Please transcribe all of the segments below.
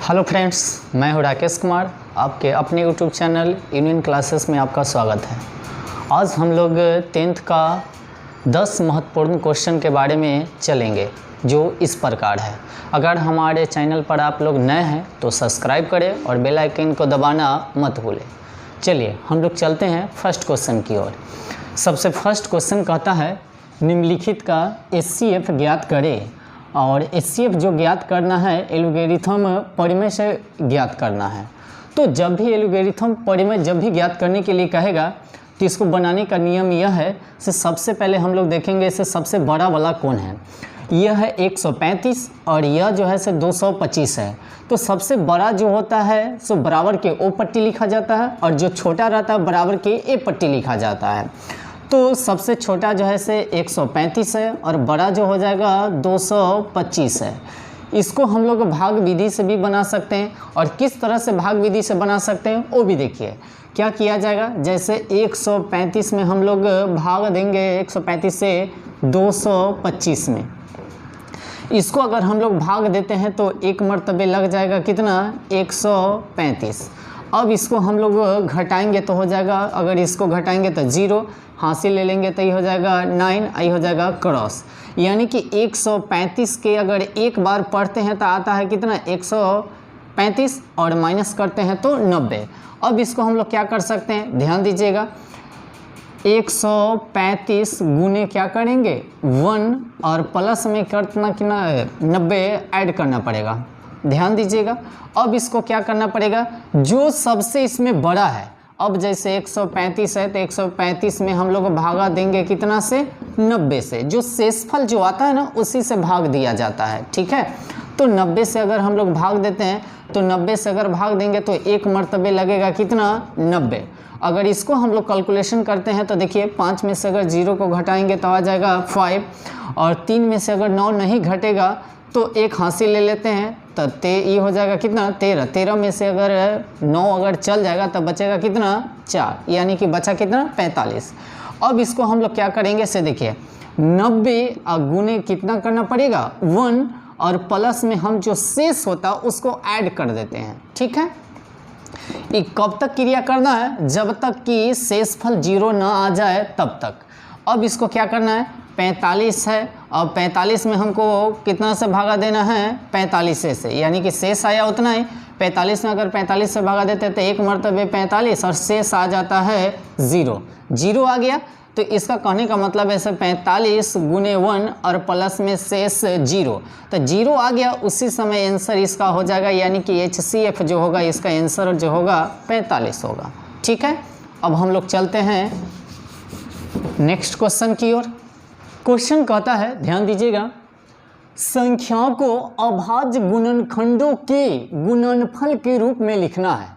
Hello friends, मैं हूं राकेश कुमार। आपके अपने यूट्यूब चैनल यूनियन क्लासेस में आपका स्वागत है। आज हम लोग 10th का 10 महत्वपूर्ण क्वेश्चन के बारे में चलेंगे, जो इस प्रकार है। अगर हमारे चैनल पर आप लोग नए हैं तो सब्सक्राइब करें और बेल आइकन को दबाना मत भूलें। चलिए हम लोग चलते हैं फर्स्ट क्वेश्चन की ओर। सबसे फर्स्ट क्वेश्चन कहता है, निम्नलिखित का HCF ज्ञात करें। और HCF जो ज्ञात करना है एल्गोरिथम परिमेय से ज्ञात करना है। तो जब भी एल्गोरिथम परिमेय जब भी ज्ञात करने के लिए कहेगा तो इसको बनाने का नियम यह है कि सबसे पहले हम लोग देखेंगे इसे सबसे बड़ा वाला कौन है। यह है 135 और यह जो है से 225 है। तो सबसे बड़ा जो होता है सो बराबर के O पट्टी लिखा जाता है और जो छोटा रहता है बराबर के A पट्टी लिखा जाता है। तो सबसे छोटा जो है से 135 है और बड़ा जो हो जाएगा 225 है। इसको हम लोग भाग विधि से भी बना सकते हैं और किस तरह से भाग विधि से बना सकते हैं वो भी देखिए। क्या किया जाएगा, जैसे 135 में हम लोग भाग देंगे 135 से 225 में। इसको अगर हम लोग भाग देते हैं तो एक मर्तबे लग जाएगा कितना, 135। अब इसको हम लोग घटाएंगे तो हो जाएगा, अगर इसको घटाएंगे तो 0 हासिल ले लेंगे तो ये हो जाएगा 9, ये हो जाएगा क्रॉस। यानी कि 135 के अगर एक बार पढ़ते हैं तो आता है कितना, 135 और माइनस करते हैं तो 90। अब इसको हम लोग क्या कर सकते हैं, ध्यान दीजिएगा। 135 गुने क्या करेंगे 1 और प्लस में करना कितना 90 ऐड करना पड़ेगा। ध्यान दीजिएगा। अब इसको क्या करना पड़ेगा, जो सबसे इसमें बड़ा है। अब जैसे 135 है तो 135 में हम लोग भागा देंगे कितना से, 90 से। जो शेषफल जो आता है ना उसी से भाग दिया जाता है, ठीक है। तो 90 से अगर हम लोग भाग देते हैं तो 90 से अगर भाग देंगे तो एक मर्तबे लगेगा कितना, 90। अगर इसको हम लोग कैलकुलेशन करते हैं तो देखिए 5 में से अगर 0 को घटाएंगे तो आ जाएगा 5 और 3 में से अगर 9 नहीं घटेगा तो एक हासिल ले लेते हैं तो ये हो जाएगा कितना, 13। 13 में से अगर 9 अगर चल जाएगा तो बचेगा कितना, 4, यानी कि बचा कितना, 45। अब इसको हम लोग क्या करेंगे से देखिए, 90 गुने कितना करना पड़ेगा 1 और प्लस में हम जो शेष होता है उसको ऐड कर देते हैं, ठीक है। ये कब तक क्रिया करना है, जब तक कि शेषफल 0 ना आ जाए तब तक। अब इसको क्या करना है, 45 है और 45 में हमको कितना से भागा देना है, 45 से, यानी कि शेष आया उतना ही। 45 में अगर 45 से भागा देते तो एक मर्तबे 45 और शेष आ जाता है 0। 0 आ गया तो इसका कहने का मतलब है 45 गुने 1 और प्लस में शेष 0। तो 0 आ गया, उसी समय आंसर इसका हो जाएगा, यानी कि HCF जो होगा इसका आंसर जो होगा 45 होगा, ठीक है। अब हम लोग चलते हैं नेक्स्ट क्वेश्चन की ओर। क्वेश्चन कहता है, ध्यान दीजिएगा, संख्याओं को अभाज्य गुणनखंडों के गुणनफल के रूप में लिखना है।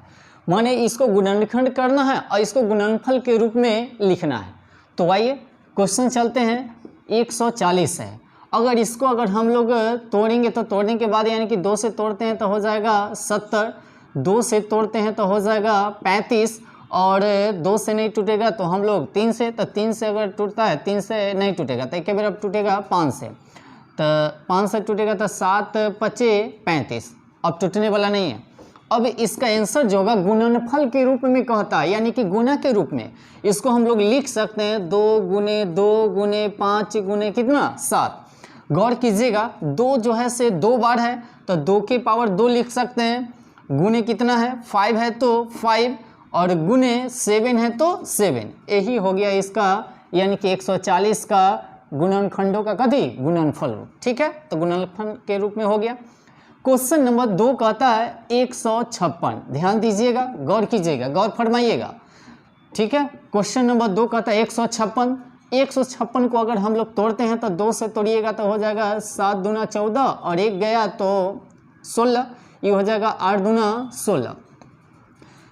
माने इसको गुणनखंड करना है और इसको गुणनफल के रूप में लिखना है। तो आइए क्वेश्चन चलते हैं। 140 है, अगर इसको अगर हम लोग तोड़ेंगे तो तोड़ने के बाद यानी कि 2 से तोड़ते हैं तो हो जाएगा 70, 2 से तोड़ते हैं तो हो जाएगा 35 और 2 से नहीं टूटेगा तो हम लोग 3 से, तो 3 से अगर टूटता है 3 से नहीं टूटेगा तो एक बार अब टूटेगा 5 से, तो 5 से टूटेगा तो 7 5 35, अब टूटने वाला नहीं है। अब इसका आंसर जो होगा गुणनफल के रूप में कहता है, यानी कि गुना के रूप में इसको हम लोग लिख सकते हैं 2 गुने 2 गुने 5 गुने कितना 7। गौर कीजिएगा 2 जो है से 2 बार है तो 2 की पावर 2 लिख सकते हैं, गुने कितना है 5 है तो 5 और गुने 7 है तो 7। यही हो गया इसका, यानी कि 140 का गुणनखंडों का कथी, गुणनफल रूप, ठीक है। तो गुणनफल के रूप में हो गया। क्वेश्चन नंबर 2 कहता है 156। ध्यान दीजिएगा, गौर कीजिएगा, गौर फरमाइएगा, ठीक है। क्वेश्चन नंबर 2 कहता है 156। 156 को अगर हम लोग तोड़ते हैं तो 2 से तोड़िएगा तो हो जाएगा 7 दूना 14 और 1 गया तो 16, ये हो जाएगा 8 दूना 16।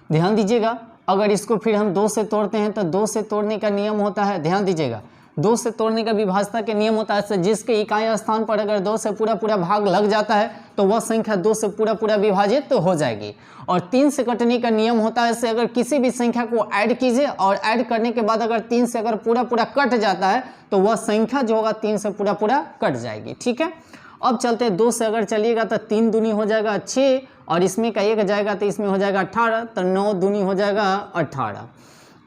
ध्यान दीजिएगा, अगर इसको फिर हम 2 से तोड़ते हैं तो 2 से तोड़ने का नियम होता है, ध्यान दीजिएगा, 2 से तोड़ने का विभाज्यता के नियम होता है, जिसके इकाई स्थान पर अगर 2 से पूरा पूरा भाग लग जाता है तो वह संख्या 2 से पूरा पूरा विभाजित तो हो जाएगी। और 3 से कटने का नियम होता है, इससे अगर किसी भी संख्या को ऐड कीजिए और ऐड करने के बाद अगर 3 से अगर पूरा पूरा कट जाता है तो वह संख्या जो होगा 3 से पूरा पूरा कट जाएगी, ठीक है। अब चलते हैं 2 से अगर चलिएगा तो 3 दूनी हो जाएगा 6 और इसमें का 1 जाएगा तो इसमें हो जाएगा 18, तो 9 दूनी हो जाएगा 18।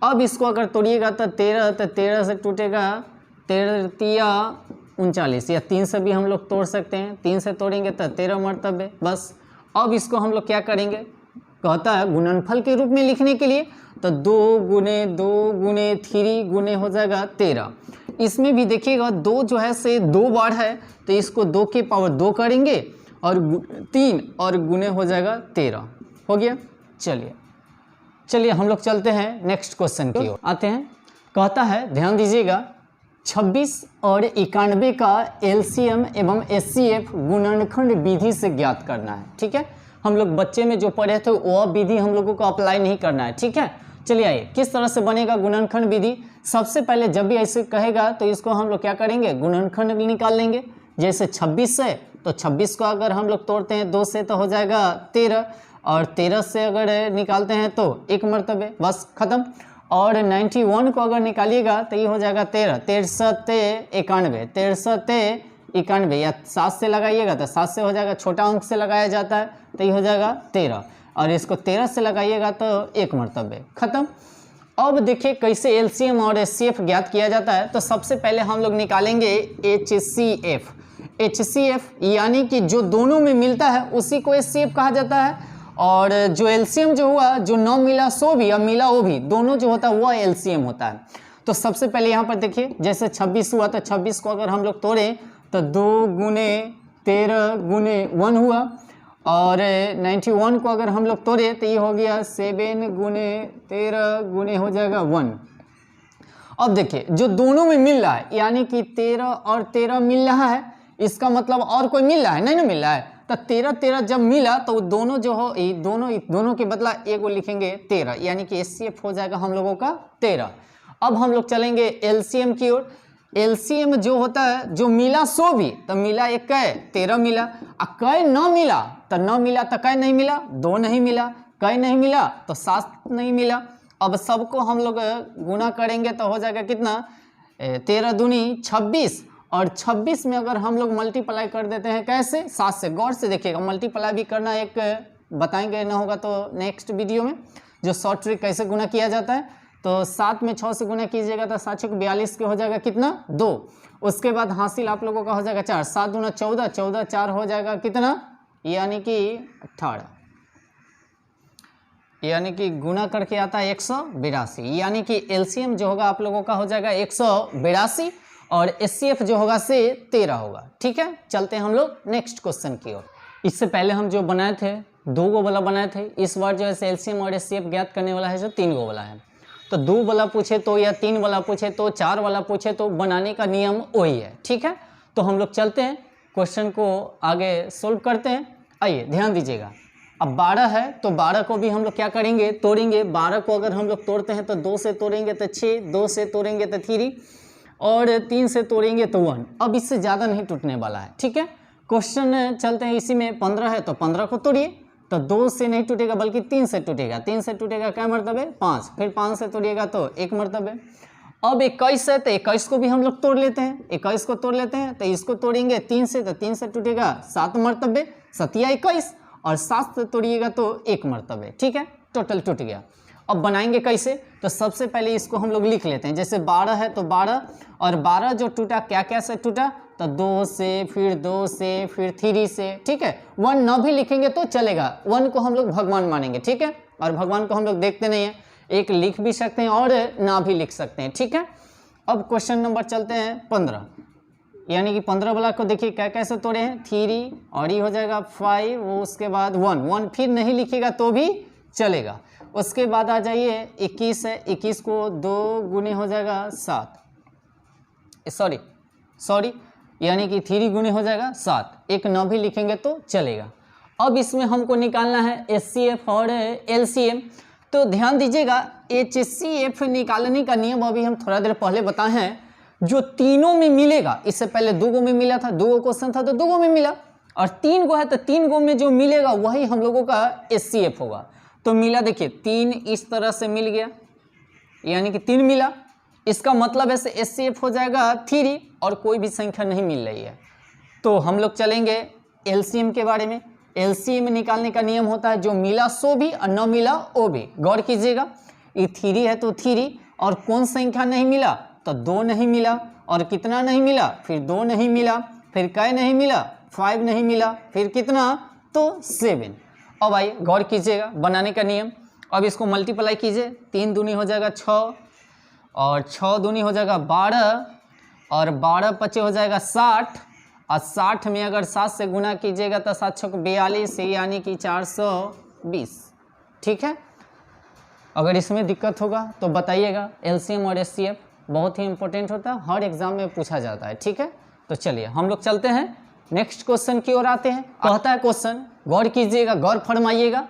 अब इसको अगर तोड़िएगा तो 13, तो 13 से टूटेगा 13 तिया 39, या 3 से भी हम लोग तोड़ सकते हैं, 3 से तोड़ेंगे तो 13 मरतबे बस। अब इसको हम लोग क्या करेंगे, कहता है गुणनफल के रूप में लिखने के लिए, तो 2 गुने 2 गुने 3 गुने हो जाएगा 13। इसमें भी देखिएगा 2 जो है से 2 बार है, तो इसको 2 के पावर 2 करेंगे और 3 और गुने हो जाएगा 13। हो गया। चलिए हम लोग चलते हैं नेक्स्ट क्वेश्चन की ओर आते हैं। कहता है ध्यान दीजिएगा 26 और 91 का एलसीएम एवं एचसीएफ गुणनखंड विधि से ज्ञात करना है। ठीक है, हम लोग बच्चे में जो पढ़े थे वह विधि हम लोगों को अप्लाई नहीं करना है। ठीक है, चलिए आइए किस तरह से बनेगा गुणनखंड विधि। सबसे पहले जब भी ऐसे कहेगा तो इसको हम लोग क्या करेंगे, गुणनखंड निकाल लेंगे। जैसे 26 से, तो 26 को अगर हम लोग तोड़ते हैं 2 से तो हो जाएगा 13, और 13 से अगर निकालते हैं तो 1 मरतबे, बस खत्म। और 91 को अगर निकालिएगा तो ये हो जाएगा 13, 13 91, 13 91, या 7 से लगाइएगा तो 7 से हो जाएगा, छोटा अंक से लगाया जाता है तो ये हो जाएगा 13, और इसको 13 से लगाइएगा तो 1 मरतबे, खत्म। अब देखिए कैसे एलसीएम और एचसीएफ ज्ञात किया जाता है। तो सबसे पहले हम लोग निकालेंगे एचसीएफ। एचसीएफ यानी कि जो दोनों में मिलता है उसी को एचसीएफ कहा जाता है, और जो एलसीएम जो हुआ, जो न मिला सो भी और मिला वो भी, दोनों जो होता है वह एलसीएम होता है। तो सबसे पहले यहाँ पर देखिए जैसे 26 हुआ, तो 26 को अगर हम लोग तोड़ें तो 2 गुने 13 गुने 1 हुआ, और 91 को अगर हम लोग तोड़े तो ये हो गया 7 गुने 13 गुने हो जाएगा 1। अब देखिए जो दोनों में मिल रहा है, यानी कि 13 और 13 मिल रहा है, इसका मतलब और कोई मिल रहा है नहीं ना मिल रहा है, तो 13 जब मिला तो दोनों जो हो, दोनों के बदला एक लिखेंगे 13, यानी कि एचसीएफ हो जाएगा हम लोगों का 13। अब हम लोग चलेंगे एलसीएम की ओर। एलसीएम जो होता है, जो मिला सो भी, तो मिला एक कै 13 मिला, और कै न मिला तो न मिला तो कै नहीं मिला, 2 नहीं मिला, कै नहीं मिला तो 7 नहीं मिला। अब सबको हम लोग गुना करेंगे तो हो जाएगा कितना, 13 दूनी 26, और 26 में अगर हम लोग मल्टीप्लाई कर देते हैं कैसे, 7 से। गौर से देखिएगा, मल्टीप्लाई भी करना एक बताएंगे, ना होगा तो नेक्स्ट वीडियो में जो शॉर्ट ट्रिक कैसे गुना किया जाता है। तो 7 में 6 से गुना कीजिएगा तो 7 6 42 के हो जाएगा कितना, 2। उसके बाद हासिल आप लोगों का हो जाएगा 4, 7 दूना 14, 14 4 हो जाएगा कितना, यानी कि 18, यानी कि गुना करके आता है 182, यानी कि एलसीएम जो होगा आप लोगों का हो जाएगा 182, और एचसीएफ जो होगा से 13 होगा। ठीक है, चलते हैं हम लोग नेक्स्ट क्वेश्चन की ओर। इससे पहले हम जो बनाए थे 2 गो वाला बनाए थे, इस बार जो है एलसीएम और एचसीएफ ज्ञात करने वाला है जो 3 गो वाला है। तो 2 वाला पूछे तो, या 3 वाला पूछे तो, 4 वाला पूछे तो, बनाने का नियम वही है। ठीक है, तो हम लोग चलते हैं क्वेश्चन को आगे सोल्व करते हैं। आइए ध्यान दीजिएगा, अब 12 है तो 12 को भी हम लोग क्या करेंगे, तोड़ेंगे। 12 को अगर हम लोग तोड़ते हैं तो 2 से तोड़ेंगे तो 6, 2 से तोड़ेंगे तो 3, और 3 से तोड़ेंगे तो 1। अब इससे ज़्यादा नहीं टूटने वाला है। ठीक है, क्वेश्चन चलते हैं। इसी में 15 है तो 15 को तोड़िए, तो 2 से नहीं टूटेगा बल्कि 3 से टूटेगा। 3 से टूटेगा क्या मरतबे, 5, फिर 5 से तोड़िएगा तो 1 मरतबे। अब 21 है तो 21 को भी हम लोग तोड़ लेते हैं। 21 को तोड़ लेते हैं तो इसको तोड़ेंगे 3 से, तो 3 से टूटेगा 7 मरतबे, 7 या 21, और 7 से तोड़िएगा तो 1 मरतबे। ठीक है, टोटल टूट गया। अब बनाएंगे कैसे, तो सबसे पहले इसको हम लोग लिख लेते हैं। जैसे 12 है तो 12, और 12 जो टूटा क्या क्या से टूटा, तो 2 से, फिर 2 से, फिर 3 से। ठीक है, 1 ना भी लिखेंगे तो चलेगा, 1 को हम लोग भगवान मानेंगे। ठीक है, और भगवान को हम लोग देखते नहीं हैं, एक लिख भी सकते हैं और ना भी लिख सकते हैं। ठीक है, अब क्वेश्चन नंबर चलते हैं 15, यानी कि 15 वाला को देखिए क्या कैसे तोड़े हैं, 3, और ये हो जाएगा 5, वो उसके बाद 1 फिर नहीं लिखेगा तो भी चलेगा। उसके बाद आ जाइए 21 है, 21 को 2 गुने हो जाएगा 7, सॉरी यानी कि 3 गुने हो जाएगा 7, एक न भी लिखेंगे तो चलेगा। अब इसमें हमको निकालना है एचसीएफ और एलसीएम। तो ध्यान दीजिएगा, एचसीएफ निकालने का नियम अभी हम थोड़ा देर पहले बताए हैं, जो तीनों में मिलेगा। इससे पहले 2 गो में मिला था, 2 गो क्वेश्चन था तो 2 गो में मिला, और 3 गो है तो 3 गो में जो मिलेगा वही हम लोगों का एचसीएफ होगा। तो मिला, देखिए 3 इस तरह से मिल गया, यानी कि 3 मिला, इसका मतलब ऐसे एचसीएफ हो जाएगा 3, और कोई भी संख्या नहीं मिल रही है। तो हम लोग चलेंगे एलसीएम के बारे में। एलसीएम निकालने का नियम होता है जो मिला सो भी और न मिला वो भी। गौर कीजिएगा, ये 3 है तो 3, और कौन संख्या नहीं मिला तो 2 नहीं मिला, और कितना नहीं मिला, फिर 2 नहीं मिला, फिर कै नहीं मिला, 5 नहीं मिला, फिर कितना तो 7। अब आइए गौर कीजिएगा बनाने का नियम। अब इसको मल्टीप्लाई कीजिए, 3 दूनी हो जाएगा 6, और 6 दूनी हो जाएगा 12, और 12 पचे हो जाएगा 60, और 60 में अगर 7 से गुना कीजिएगा तो 7 छक 42, यानी कि 420। ठीक है, अगर इसमें दिक्कत होगा तो बताइएगा। एलसीएम और एचसीएफ बहुत ही इंपॉर्टेंट होता है, हर एग्जाम में पूछा जाता है। ठीक है, तो चलिए हम लोग चलते हैं नेक्स्ट क्वेश्चन की ओर आते हैं। कहता है क्वेश्चन, गौर कीजिएगा, गौर फरमाइएगा।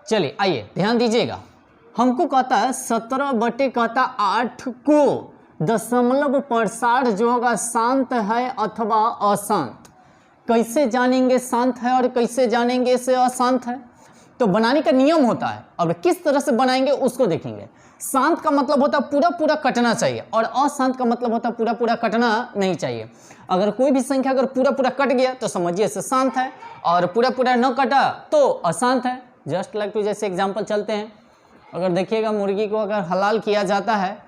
चलिए आइए ध्यान दीजिएगा, हमको कहता है 17 बटे कहता 8 को दशमलव प्रसार जो होगा शांत है अथवा अशांत। कैसे जानेंगे शांत है और कैसे जानेंगे इसे अशांत है? तो बनाने का नियम होता है, और किस तरह से बनाएंगे उसको देखेंगे। शांत का मतलब होता है पूरा पूरा कटना चाहिए, और अशांत का मतलब होता है पूरा पूरा कटना नहीं चाहिए। अगर कोई भी संख्या अगर पूरा पूरा कट गया तो समझिए इसे शांत है, और पूरा पूरा न कटा तो अशांत है। जस्ट लाइक टू जैसे एग्जाम्पल चलते हैं, अगर देखिएगा मुर्गी को अगर हलाल किया जाता है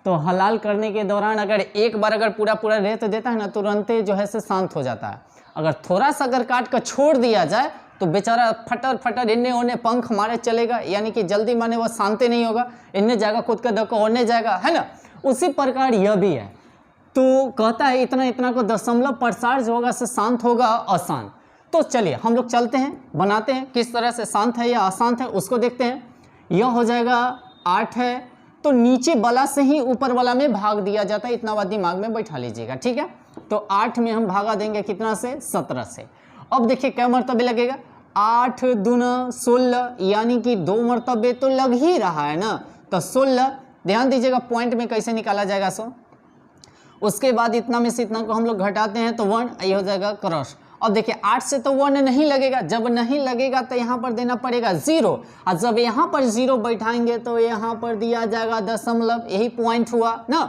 तो हलाल करने के दौरान अगर एक बार अगर पूरा पूरा रेत देता है ना, तुरंत जो है से शांत हो जाता है। अगर थोड़ा सा अगर काट कर छोड़ दिया जाए तो बेचारा फटर फटर इन्ने ओने पंख मारे चलेगा, यानी कि जल्दी माने वो शांति नहीं होगा, इन्ने जाएगा खुद का धक्का होने जाएगा, है ना। उसी प्रकार यह भी है। तो कहता है इतना इतना को दशमलव प्रसार जो होगा से शांत होगा अशांत। तो चलिए हम लोग चलते हैं, बनाते हैं किस तरह से शांत है या अशांत है उसको देखते हैं। यह हो जाएगा 8 है तो नीचे वाला से ही ऊपर वाला में भाग दिया जाता है, इतना बात दिमाग में बैठा लीजिएगा। ठीक है, तो 8 में हम भागा देंगे कितना से, 17 से। अब देखिए क्या मर्तबे लगेगा, 8 दूना 16, यानी कि 2 मर्तबे तो लग ही रहा है ना, तो 16। ध्यान दीजिएगा पॉइंट में कैसे निकाला जाएगा सो। उसके बाद इतना में से इतना को हम लोग घटाते हैं तो 1, ये हो जाएगा क्रॉस। अब देखिए 8 से तो 1 नहीं लगेगा, जब नहीं लगेगा तो यहाँ पर देना पड़ेगा 0, और जब यहाँ पर 0 बैठाएंगे तो यहाँ पर दिया जाएगा दशमलव, यही पॉइंट हुआ ना।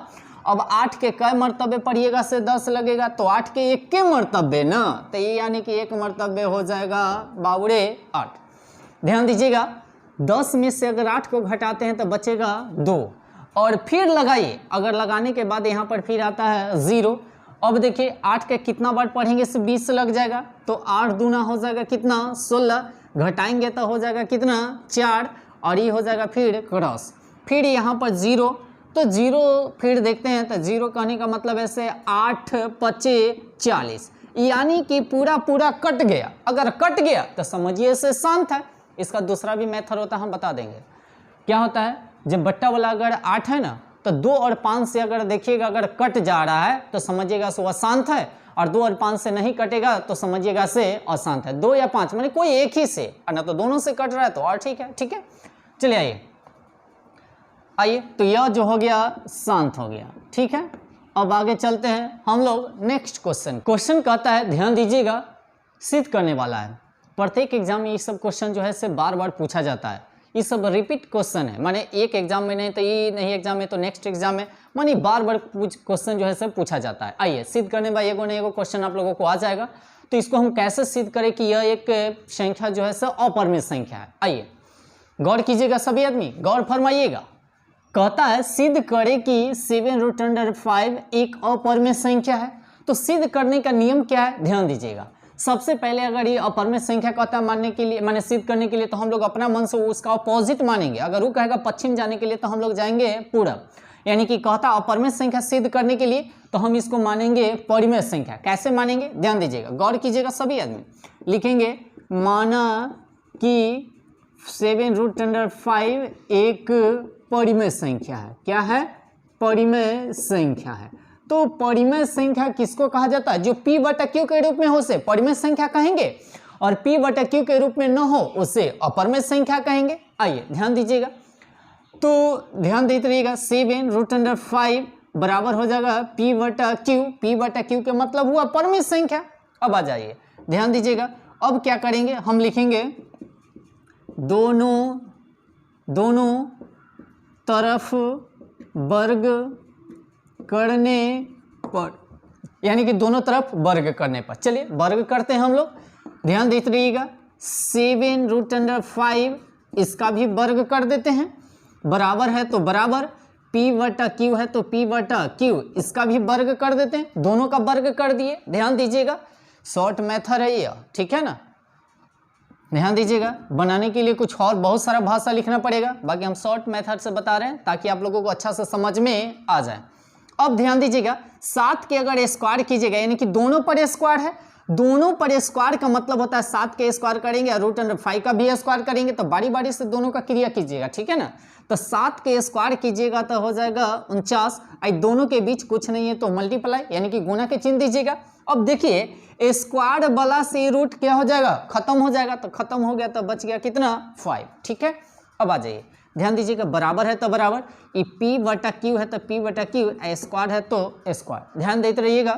अब 8 के कई मर्तबे पढ़िएगा से 10 लगेगा, तो 8 के 1 के मर्तबे ना, तो ये यानी कि 1 मर्तबे हो जाएगा बावड़े 8। ध्यान दीजिएगा 10 में से अगर 8 को घटाते हैं तो बचेगा 2, और फिर लगाइए, अगर लगाने के बाद यहाँ पर फिर आता है 0। अब देखिए 8 के कितना बार पढ़ेंगे से 20 लग जाएगा, तो 8 दूना हो जाएगा कितना 16, घटाएंगे तो हो जाएगा कितना 4, और ये हो जाएगा फिर क्रॉस। फिर यहाँ पर 0, तो 0 फिर देखते हैं, तो 0 कहने का मतलब ऐसे 8 पचे 40, यानी कि पूरा पूरा कट गया। अगर कट गया तो समझिए इसे शांत है। इसका दूसरा भी मेथड होता है, हम बता देंगे क्या होता है। जब बट्टा वाला अगर 8 है ना, तो 2 और 5 से अगर देखिएगा अगर कट जा रहा है तो समझिएगा सो अशांत है, और 2 और 5 से नहीं कटेगा तो समझिएगा से अशांत है। 2 या 5 माने कोई एक ही से, ना तो दोनों से कट रहा है तो और ठीक है। ठीक है, चलिए आइए, तो यह जो हो गया शांत हो गया। ठीक है, अब आगे चलते हैं हम लोग नेक्स्ट क्वेश्चन। क्वेश्चन कहता है, ध्यान दीजिएगा, सिद्ध करने वाला है। प्रत्येक एग्जाम में ये सब क्वेश्चन जो है से बार बार पूछा जाता है। ये सब रिपीट क्वेश्चन है, माने एक एग्जाम में नहीं तो ये नहीं एग्जाम में तो नेक्स्ट एग्जाम में, माने बार बार क्वेश्चन जो है सब पूछा जाता है। आइए सिद्ध करने वाला एगो न एगो क्वेश्चन आप लोगों को आ जाएगा। तो इसको हम कैसे सिद्ध करें कि यह एक संख्या जो है सब अपरिमेय संख्या है। आइए गौर कीजिएगा सभी आदमी, गौर फरमाइएगा। कहता है सिद्ध करे कि 7√5 एक अपरिमेय संख्या है। तो सिद्ध करने का नियम क्या है, ध्यान दीजिएगा। सबसे पहले अगर ये अपरिमेय संख्या कहता है मानने के लिए, माने सिद्ध करने के लिए, तो हम लोग अपना मन से उसका अपोजिट मानेंगे। अगर वो कहेगा पश्चिम जाने के लिए तो हम लोग जाएंगे पूरब, यानी कि कहता अपरिमेय संख्या सिद्ध करने के लिए तो हम इसको मानेंगे परिमेय संख्या। कैसे मानेंगे, ध्यान दीजिएगा, गौर कीजिएगा सभी आदमी। लिखेंगे माना कि 7√5 एक परिमेय संख्या है। क्या है, परिमेय संख्या है। तो परिमेय संख्या किसको कहा जाता है, जो p बटा q के रूप में हो उसे परिमेय संख्या कहेंगे, और p बटा q के रूप में न हो उसे अपरिमेय संख्या कहेंगे। आइए ध्यान दीजिएगा, तो ध्यान देते रहिएगा। 7√5 बराबर हो जाएगा p बटा q के मतलब हुआ परिमेय संख्या। अब आ जाइए ध्यान दीजिएगा, अब क्या करेंगे, हम लिखेंगे दोनों तरफ वर्ग करने पर यानी कि दोनों तरफ वर्ग करने पर। चलिए वर्ग करते हैं हम लोग, ध्यान देते रहिएगा। 7√5 इसका भी वर्ग कर देते हैं, बराबर है तो बराबर, P/Q है तो P/Q इसका भी वर्ग कर देते हैं, दोनों का वर्ग कर दिए। ध्यान दीजिएगा शॉर्ट मेथड है ये, ठीक है ना। ध्यान दीजिएगा, बनाने के लिए कुछ और बहुत सारा भाषा लिखना पड़ेगा, बाकी हम शॉर्ट मेथड से बता रहे हैं ताकि आप लोगों को अच्छा से समझ में आ जाए। अब ध्यान दीजिएगा 7 के अगर स्क्वायर कीजिएगा, यानी कि दोनों पर स्क्वायर है, दोनों पर स्क्वायर का मतलब होता है 7 के स्क्वायर करेंगे और √5 का भी स्क्वायर करेंगे, तो बारी बारी से दोनों का क्रिया कीजिएगा, ठीक है ना। तो 7 के स्क्वायर कीजिएगा तो हो जाएगा 49, दोनों के बीच कुछ नहीं है तो मल्टीप्लाई यानी कि गुना के चिन्ह दीजिएगा। अब देखिए स्क्वायर वाला से रूट क्या हो जाएगा, खत्म हो जाएगा, तो खत्म हो गया तो बच गया कितना 5, ठीक है। अब आ जाइए, ध्यान दीजिएगा बराबर है तो बराबर, ये P/Q है तो P/Q, स्क्वायर है तो स्क्वायर, ध्यान देते रहिएगा।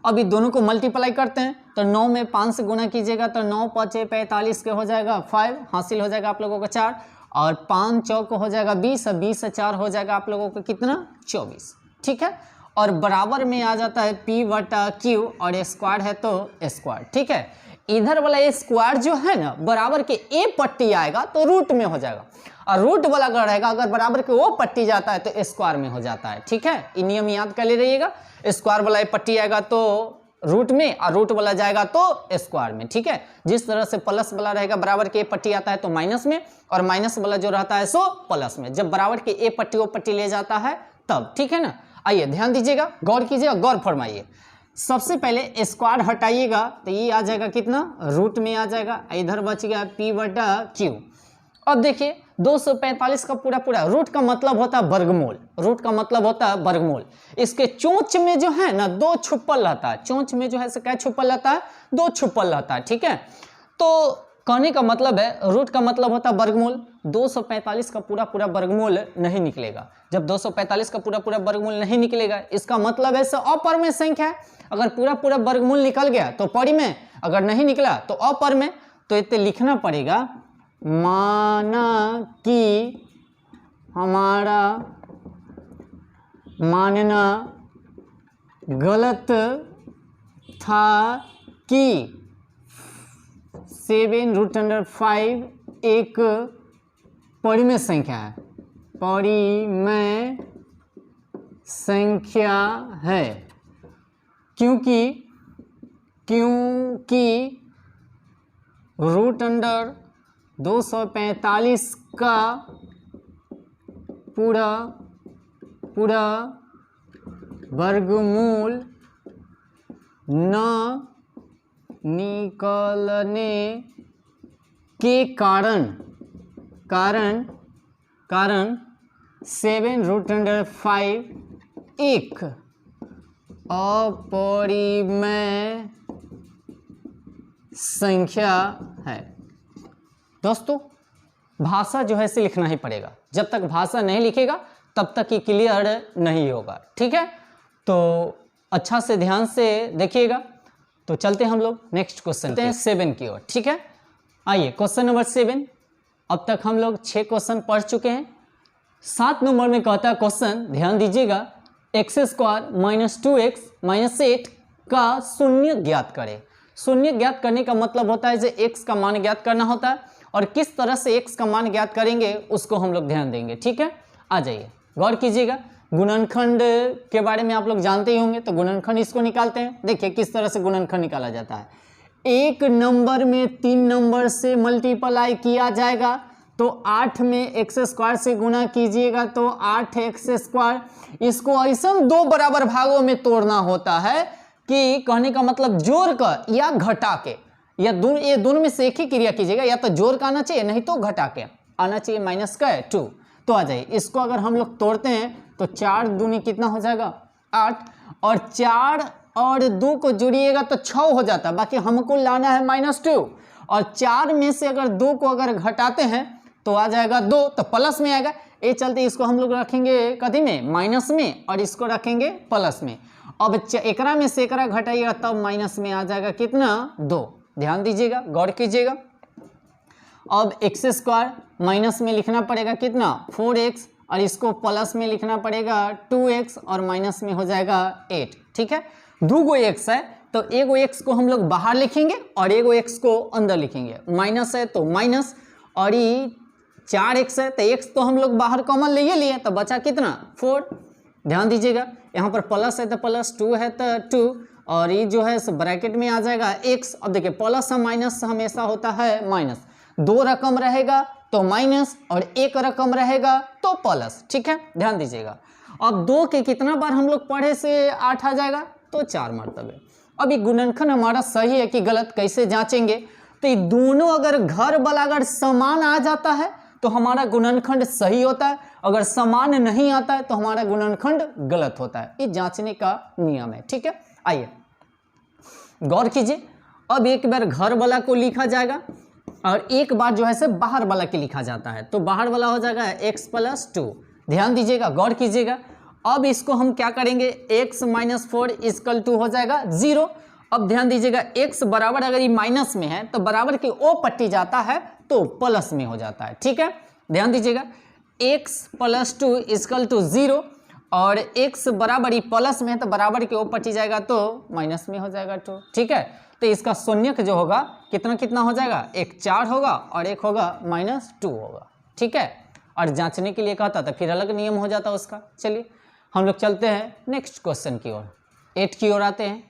अब ये दोनों को मल्टीप्लाई करते हैं तो 9 में 5 से गुना कीजिएगा तो 9 × 5 = 45 के हो जाएगा 5, हासिल हो जाएगा आप लोगों को 4, और 5 चौक हो जाएगा 20, और 20 से 4 हो जाएगा आप लोगों को कितना 24, ठीक है। और बराबर में आ जाता है P/Q और स्क्वायर है तो स्क्वायर, ठीक है। इधर वाला स्क्वायर जो है ना बराबर के ए पट्टी आएगा तो रूट में हो जाएगा, और रूट वाला अगर रहेगा अगर बराबर के ओ पट्टी जाता है तो स्क्वायर में हो जाता है, ठीक है। ये नियम याद कर ले रहिएगा, स्क्वायर वाला ए पट्टी आएगा तो रूट में और रूट वाला जाएगा तो स्क्वायर में, ठीक है। जिस तरह से प्लस वाला रहेगा बराबर के ए पट्टी आता है तो माइनस में, और माइनस वाला जो रहता है सो प्लस में, जब बराबर के ए पट्टी ओ पट्टी ले जाता है तब, ठीक है ना। आइए ध्यान दीजिएगा, गौर कीजिएगा, गौर फरमाइए। सबसे पहले स्क्वायर हटाइएगा तो ये आ जाएगा कितना रूट में आ जाएगा, इधर बच गया P/Q। अब देखिए 245 का पूरा पूरा रूट का मतलब होता है वर्गमूल, रूट का मतलब होता है वर्गमूल। इसके चोंच में जो है ना 2 छुपल रहता है, चोंच में जो है क्या छुपल रहता है 2 छुपल रहता है, ठीक है। तो कहने का मतलब है रूट का मतलब होता है वर्गमूल, 245 का पूरा पूरा वर्गमूल नहीं निकलेगा। जब 245 का पूरा पूरा वर्गमूल नहीं निकलेगा इसका मतलब है अपर में संख्या है, अगर पूरा पूरा वर्गमूल निकल गया तो परी में, अगर नहीं निकला तो अपर में, तो इतने लिखना पड़ेगा माना कि हमारा मानना गलत था कि 7√5 एक परिमेय संख्या है, परिमेय संख्या है, क्योंकि √245 का पूरा वर्गमूल न निकलने के कारण 7√5 एक अपरिमेय संख्या है। दोस्तों भाषा जो है इसे लिखना ही पड़ेगा, जब तक भाषा नहीं लिखेगा तब तक ये क्लियर नहीं होगा, ठीक है। तो अच्छा से ध्यान से देखिएगा। तो चलते हैं हम लोग नेक्स्ट क्वेश्चन 7 की ओर, ठीक है। आइए क्वेश्चन नंबर 7। अब तक हम लोग 6 क्वेश्चन पढ़ चुके हैं। 7 नंबर में कहता है क्वेश्चन, ध्यान दीजिएगा, x² - 2x - 8 का शून्य ज्ञात करें। शून्य ज्ञात करने का मतलब होता है जो x का मान ज्ञात करना होता है, और किस तरह से x का मान ज्ञात करेंगे उसको हम लोग ध्यान देंगे, ठीक है। आ जाइए गौर कीजिएगा, गुणनखंड के बारे में आप लोग जानते ही होंगे, तो गुणनखंड इसको निकालते हैं। देखिए किस तरह से गुणनखंड निकाला जाता है, एक नंबर में 3 नंबर से मल्टीप्लाई किया जाएगा तो 8 में x² से गुना कीजिएगा तो 8x²। इसको ऐसा 2 बराबर भागों में तोड़ना होता है कि कहने का मतलब जोड़ कर या घटा के, या ये दोनों में से एक ही क्रिया कीजिएगा, या तो जोड़ का आना चाहिए नहीं तो घटा के आना चाहिए, -2। तो आ जाइए इसको अगर हम लोग तोड़ते हैं तो 4 दूनी कितना हो जाएगा 8, और 4 और 2 को जोड़िएगा तो 6 हो जाता है, बाकी हमको लाना है -2, और 4 में से अगर 2 को अगर घटाते हैं तो आ जाएगा 2, तो प्लस में आएगा। ये चलते इसको हम लोग रखेंगे कथी में माइनस में, और इसको रखेंगे प्लस में। अब एकरा में से एकरा घटाइएगा तब माइनस में आ जाएगा कितना 2। ध्यान दीजिएगा, गौर कीजिएगा। अब x² माइनस में लिखना पड़ेगा कितना 4x, और इसको प्लस में लिखना पड़ेगा 2x और माइनस में हो जाएगा 8। ठीक है, दो गो x है तो एगो x को हम लोग बाहर लिखेंगे और एगो x को अंदर लिखेंगे। माइनस है तो माइनस, और ये 4x है तो x तो हम लोग बाहर कॉमन ले लिए तो बचा कितना 4। ध्यान दीजिएगा यहाँ पर प्लस है तो प्लस, 2 है तो 2, और ये जो है ब्रैकेट में आ जाएगा x। अब देखिए प्लस और माइनस हमेशा होता है माइनस, दो रकम रहेगा तो माइनस और एक रकम रहेगा तो प्लस। ठीक है, ध्यान दीजिएगा। अब 2 के कितना बार हम लोग पढ़े से 8 आ जाएगा तो 4 मरतबे। अब ये गुणनखंड हमारा सही है कि गलत कैसे जांचेंगे, तो ये दोनों अगर घर वाला अगर समान आ जाता है तो हमारा गुणनखंड सही होता है, अगर समान नहीं आता है तो हमारा गुणनखंड गलत होता है। ये जांचने का नियम है। ठीक है, आइए गौर कीजिए। अब एक बार घर वाला को लिखा जाएगा और एक बार जो है से बाहर वाला के लिखा जाता है, तो बाहर वाला हो जाएगा x + 2। ध्यान दीजिएगा, गौर कीजिएगा। अब इसको हम क्या करेंगे, x - 4 = 2 हो जाएगा 0। अब ध्यान दीजिएगा x बराबर अगर ये माइनस में है तो बराबर की ओ पट्टी जाता है तो प्लस में हो जाता है। ठीक है, ध्यान दीजिएगा x + 2 = 0, और x बराबर ही प्लस में है तो बराबर की ओ पट्टी जाएगा तो माइनस में हो जाएगा 2। ठीक है, तो इसका शून्यक जो होगा कितना कितना हो जाएगा, एक 4 होगा और एक होगा -2 होगा। ठीक है, और जांचने के लिए कहता था फिर अलग नियम हो जाता उसका। चलिए हम लोग चलते हैं नेक्स्ट क्वेश्चन की ओर, 8 की ओर आते हैं।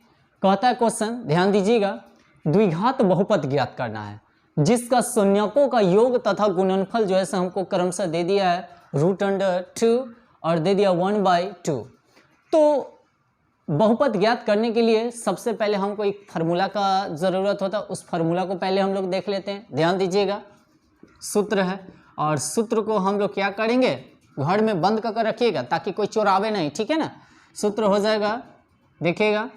कहता है क्वेश्चन, ध्यान दीजिएगा, द्विघात बहुपद ज्ञात करना है जिसका शून्यकों का योग तथा गुणनफल जो है हमको क्रमशः दे दिया है √2 और दे दिया 1/2। तो बहुपद ज्ञात करने के लिए सबसे पहले हमको एक फार्मूला का ज़रूरत होता है, उस फार्मूला को पहले हम लोग देख लेते हैं। ध्यान दीजिएगा, सूत्र है और सूत्र को हम लोग क्या करेंगे, घर में बंद कर रखिएगा ताकि कोई चोरावे नहीं। ठीक है ना, सूत्र हो जाएगा, देखिएगा,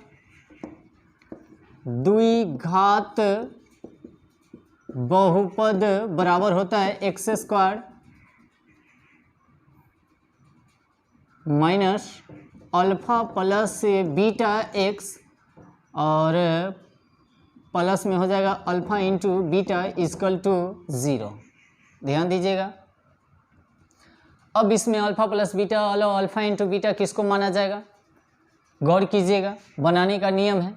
द्विघात बहुपद बराबर होता है x² minus alpha plus beta x और प्लस में हो जाएगा अल्फा इंटू बीटा = 0। ध्यान दीजिएगा, अब इसमें अल्फा प्लस बीटा और अल्फा इंटू बीटा किसको माना जाएगा, गौर कीजिएगा, बनाने का नियम है।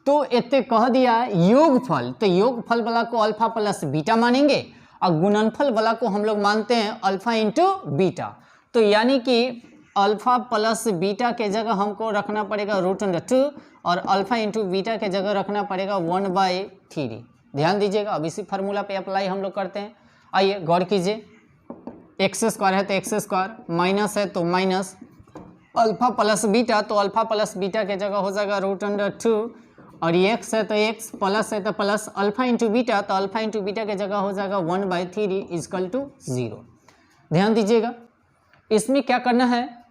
तो इतने कह दिया योगफल, तो योगफल वाला को अल्फा प्लस बीटा मानेंगे और गुणनफल वाला को हम लोग मानते हैं अल्फा इंटू बीटा। तो यानी कि अल्फा प्लस बीटा के जगह हमको रखना पड़ेगा √2 और अल्फा इंटू बीटा के जगह रखना पड़ेगा 1/3। ध्यान दीजिएगा, अब इसी फार्मूला पे अप्लाई हम लोग करते हैं। आइए गौर कीजिए, x² है तो x², माइनस है तो माइनस, अल्फा प्लस बीटा तो अल्फा प्लस बीटा के जगह हो जाएगा √2, और x है तो x, प्लस है तो प्लस, अल्फा इंटू बीटा तो अल्फा इंटू बीटा के जगह हो जाएगा 1/3 = 0। ध्यान दीजिएगा, इसमें क्या करना है,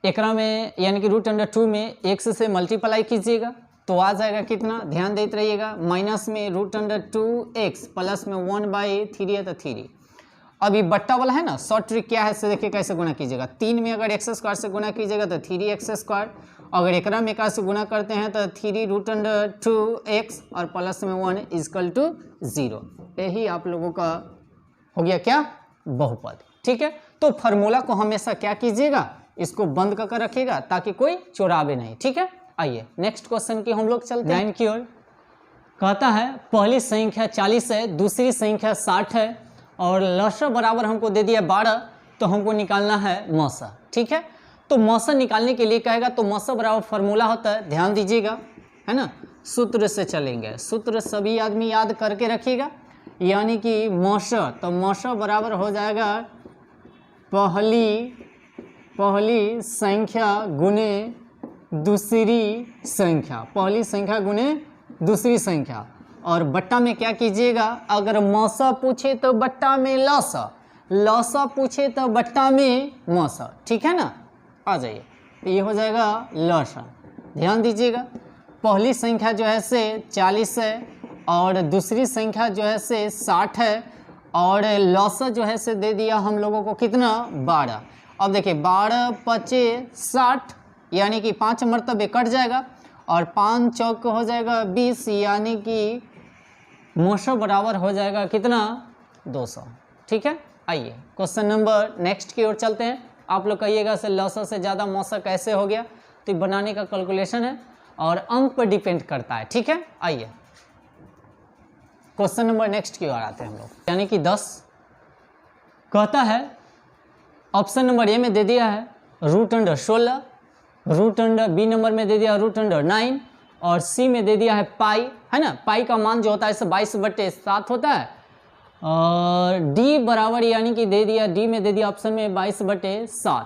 एकरा में यानी कि √2 में x से मल्टीप्लाई कीजिएगा तो आ जाएगा कितना, ध्यान देते रहिएगा, माइनस में √2x प्लस में 1/3 है तो 3। अब ये बट्टा वाला है ना, शॉर्ट ट्रिक क्या है से देखिए कैसे गुना कीजिएगा। 3 में अगर x² से गुना कीजिएगा तो 3x², अगर एकरा में का से गुना करते हैं तो 3√2x और प्लस में 1 = 0। यही आप लोगों का हो गया क्या, बहुपद। ठीक है, तो फार्मूला को हमेशा क्या कीजिएगा, इसको बंद कर रखिएगा ताकि कोई चोरावे नहीं। ठीक है, आइए नेक्स्ट क्वेश्चन की हम लोग चलते हैं की ओर। कहता है पहली संख्या 40 है, दूसरी संख्या 60 है और लसा बराबर हमको दे दिया 12, तो हमको निकालना है मौसा। ठीक है, तो मौसा निकालने के लिए कहेगा तो मौसा बराबर फार्मूला होता है, ध्यान दीजिएगा, है ना, सूत्र से चलेंगे। सूत्र सभी आदमी याद करके रखिएगा, यानी कि मौसा, तो मौसा बराबर हो जाएगा पहली संख्या गुने दूसरी संख्या, पहली संख्या गुने दूसरी संख्या। और बट्टा में क्या कीजिएगा, अगर मौसा पूछे तो बट्टा में लौसा, लौसा पूछे तो बट्टा में मौसा। ठीक है ना, आ जाइए, तो ये हो जाएगा लौसा। ध्यान दीजिएगा, पहली संख्या जो है से 40 है और दूसरी संख्या जो है से 60 है और लौसा जो है से दे दिया हम लोगों को कितना, 12। अब देखिए 12 × 5 = 60, यानी कि 5 मरतबे कट जाएगा और 5 चौक हो जाएगा 20, यानी कि मौसा बराबर हो जाएगा कितना, 200। ठीक है, आइए क्वेश्चन नंबर नेक्स्ट की ओर चलते हैं। आप लोग कहिएगा से लसा से ज़्यादा मौसा कैसे हो गया, तो ये बनाने का कैलकुलेशन है और अंक पर डिपेंड करता है, ठीक है। आइए क्वेश्चन नंबर नेक्स्ट की ओर आते हैं हम लोग, यानी कि 10 कहता है ऑप्शन नंबर ए में दे दिया है √16, रूट अंडर बी नंबर में दे दिया √9 और सी में दे दिया है पाई, है ना। पाई का मान जो होता है इसे 22/7 होता है और डी बराबर यानी कि दे दिया, डी में दे दिया ऑप्शन में 22/7।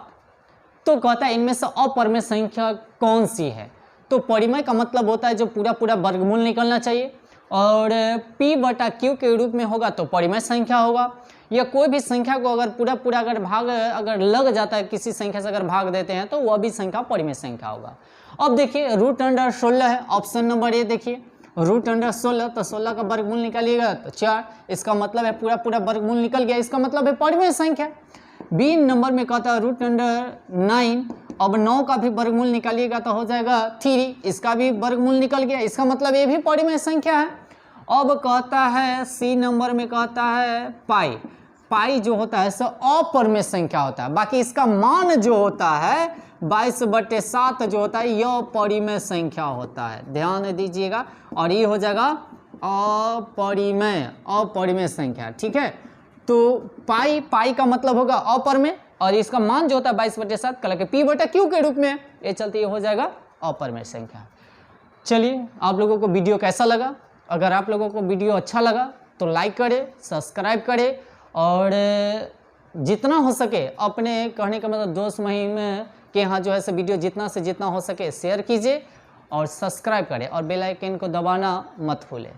तो कहता है इनमें से अपरिमेय संख्या कौन सी है, तो परिमेय का मतलब होता है जो पूरा पूरा वर्गमूल निकलना चाहिए और P/Q के रूप में होगा तो परिमेय संख्या होगा, या कोई भी संख्या को अगर पूरा पूरा अगर भाग अगर लग जाता है किसी संख्या से अगर भाग देते हैं तो वह भी संख्या परिमेय संख्या होगा। अब देखिए √16 है, ऑप्शन नंबर ए देखिए √16, तो 16 का वर्गमूल निकालिएगा तो 4, इसका मतलब है पूरा पूरा वर्गमूल निकल गया, इसका मतलब है परिमेय संख्या। बी नंबर में कहता है √9, अब 9 का भी वर्गमूल निकालिएगा तो हो जाएगा 3, इसका भी वर्गमूल निकल गया, इसका मतलब ये भी परिमेय संख्या है। अब कहता है सी नंबर में कहता है पाई, पाई जो होता है सो अपरिमेय संख्या होता है, बाकी इसका मान जो होता है 22/7 जो होता है यह परिमेय संख्या होता है, ध्यान दीजिएगा। और ये हो जाएगा अपरिमेय संख्या, ठीक है। तो पाई, पाई का मतलब होगा अपरिमेय और इसका मान जो होता है 22/7 कल के P/Q के रूप में, ये चलते ये हो जाएगा अपरिमेय संख्या। चलिए आप लोगों को वीडियो कैसा लगा, अगर आप लोगों को वीडियो अच्छा लगा तो लाइक करें, सब्सक्राइब करें और जितना हो सके अपने कहने का मतलब दोस्त महिम के यहाँ जो है से वीडियो जितना से जितना हो सके शेयर कीजिए और सब्सक्राइब करें और बेल आइकन को दबाना मत भूलें।